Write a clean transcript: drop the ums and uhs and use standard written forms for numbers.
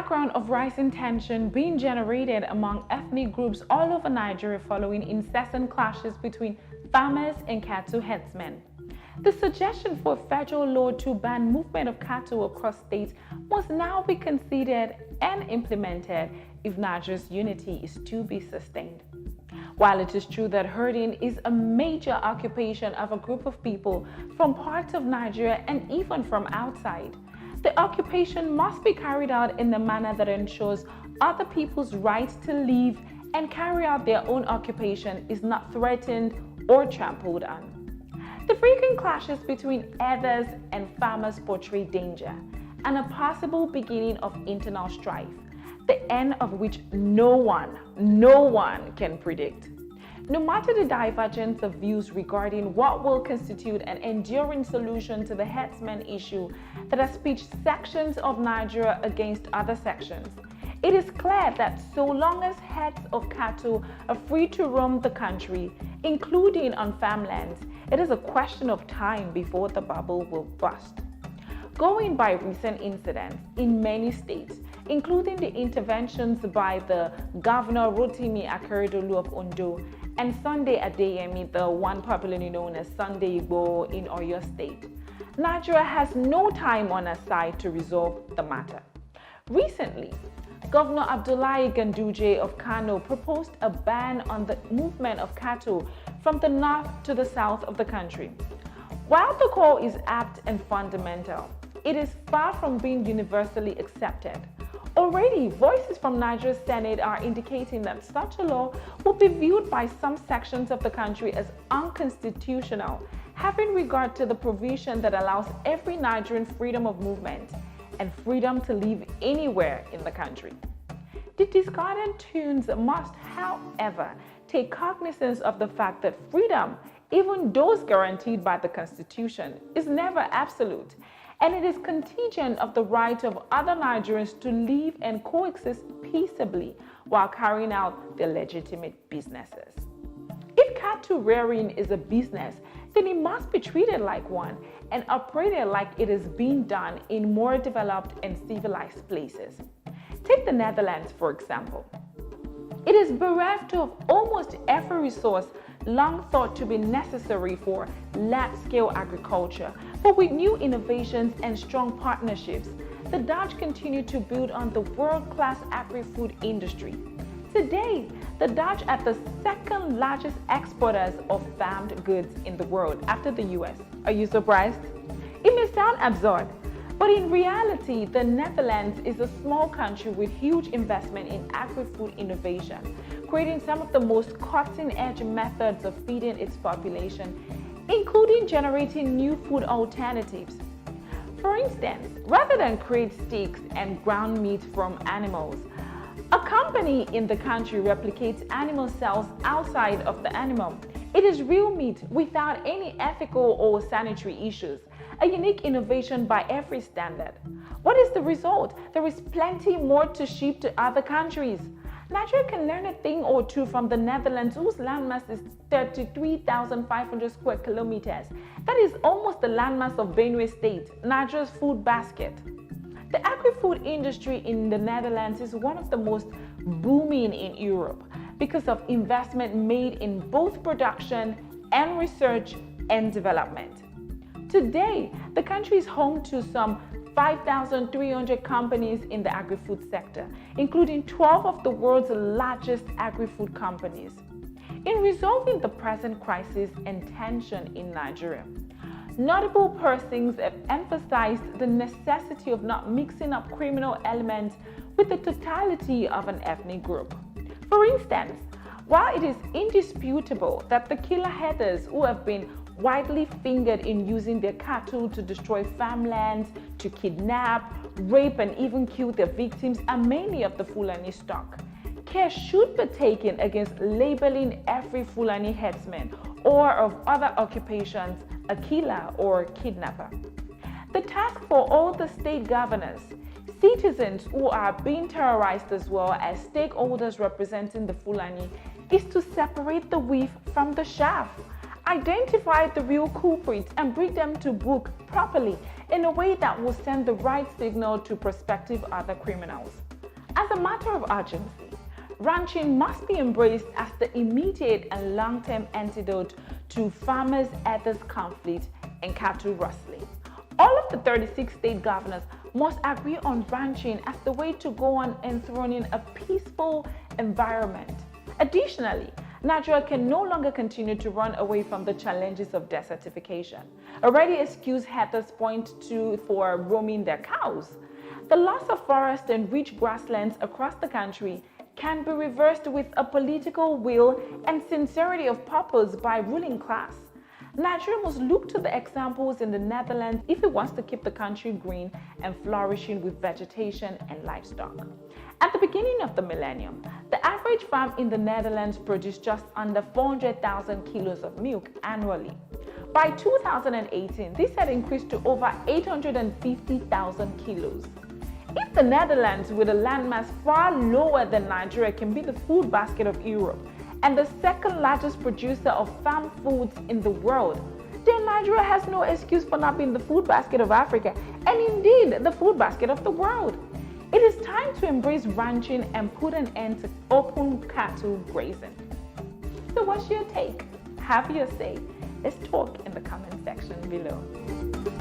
background of rising tension being generated among ethnic groups all over Nigeria following incessant clashes between farmers and cattle herdsmen. The suggestion for a federal law to ban movement of cattle across states must now be considered and implemented if Nigeria's unity is to be sustained. While it is true that herding is a major occupation of a group of people from parts of Nigeria and even from outside, the occupation must be carried out in a manner that ensures other people's right to live and carry out their own occupation is not threatened or trampled on. The frequent clashes between herders and farmers portray danger and a possible beginning of internal strife, the end of which no one can predict. No matter the divergence of views regarding what will constitute an enduring solution to the herdsmen issue that has pitched sections of Nigeria against other sections, it is clear that so long as herds of cattle are free to roam the country, including on farmlands, it is a question of time before the bubble will burst. Going by recent incidents in many states, including the interventions by the Governor Rotimi Akeredolu of Ondo and Sunday Adeyemi, the one popularly known as Sunday Igbo in Oyo State, Nigeria has no time on her side to resolve the matter. Recently, Governor Abdullahi Ganduje of Kano proposed a ban on the movement of cattle from the north to the south of the country. While the call is apt and fundamental, it is far from being universally accepted. Already, voices from Nigeria's Senate are indicating that such a law will be viewed by some sections of the country as unconstitutional, having regard to the provision that allows every Nigerian freedom of movement and freedom to live anywhere in the country. The discordant tunes must, however, take cognizance of the fact that freedom, even those guaranteed by the Constitution, is never absolute, and it is contingent of the right of other Nigerians to live and coexist peaceably while carrying out their legitimate businesses. If cattle rearing is a business, then it must be treated like one and operated like it is being done in more developed and civilized places. Take the Netherlands, for example. It is bereft of almost every resource long thought to be necessary for large-scale agriculture, but with new innovations and strong partnerships, the Dutch continue to build on the world-class agri-food industry. Today, the Dutch are the second largest exporters of farmed goods in the world after the US. Are you surprised? It may sound absurd, but in reality, the Netherlands is a small country with huge investment in agri-food innovation, creating some of the most cutting-edge methods of feeding its population, including generating new food alternatives. For instance, rather than create steaks and ground meat from animals, a company in the country replicates animal cells outside of the animal. It is real meat without any ethical or sanitary issues, a unique innovation by every standard. What is the result? There is plenty more to ship to other countries. Nigeria can learn a thing or two from the Netherlands, whose landmass is 33,500 square kilometers. That is almost the landmass of Benue State, Nigeria's food basket. The agri-food industry in the Netherlands is one of the most booming in Europe because of investment made in both production and research and development. Today, the country is home to some 5,300 companies in the agri-food sector, including 12 of the world's largest agri-food companies. In resolving the present crisis and tension in Nigeria, notable persons have emphasized the necessity of not mixing up criminal elements with the totality of an ethnic group. For instance, while it is indisputable that the killer herders who have been widely fingered in using their cattle to destroy farmlands, to kidnap, rape, and even kill their victims are mainly of the Fulani stock, care should be taken against labeling every Fulani herdsman or of other occupations a killer or kidnapper. The task for all the state governors, citizens who are being terrorized as well as stakeholders representing the Fulani is to separate the wheat from the chaff, identify the real culprits and bring them to book properly in a way that will send the right signal to prospective other criminals. As a matter of urgency, ranching must be embraced as the immediate and long-term antidote to farmers' Ethers conflict and cattle rustling. All of the 36 state governors must agree on ranching as the way to go on enthroning a peaceful environment. Additionally, Nigeria can no longer continue to run away from the challenges of desertification. Already excuse Ethers point to for roaming their cows. The loss of forest and rich grasslands across the country can be reversed with a political will and sincerity of purpose by ruling class. Nigeria must look to the examples in the Netherlands if it wants to keep the country green and flourishing with vegetation and livestock. At the beginning of the millennium, the average farm in the Netherlands produced just under 400,000 kilos of milk annually. By 2018, this had increased to over 850,000 kilos. If the Netherlands, with a landmass far lower than Nigeria, can be the food basket of Europe and the second largest producer of farm foods in the world, then Nigeria has no excuse for not being the food basket of Africa and indeed the food basket of the world. It is time to embrace ranching and put an end to open cattle grazing. So what's your take? Have your say. Let's talk in the comment section below.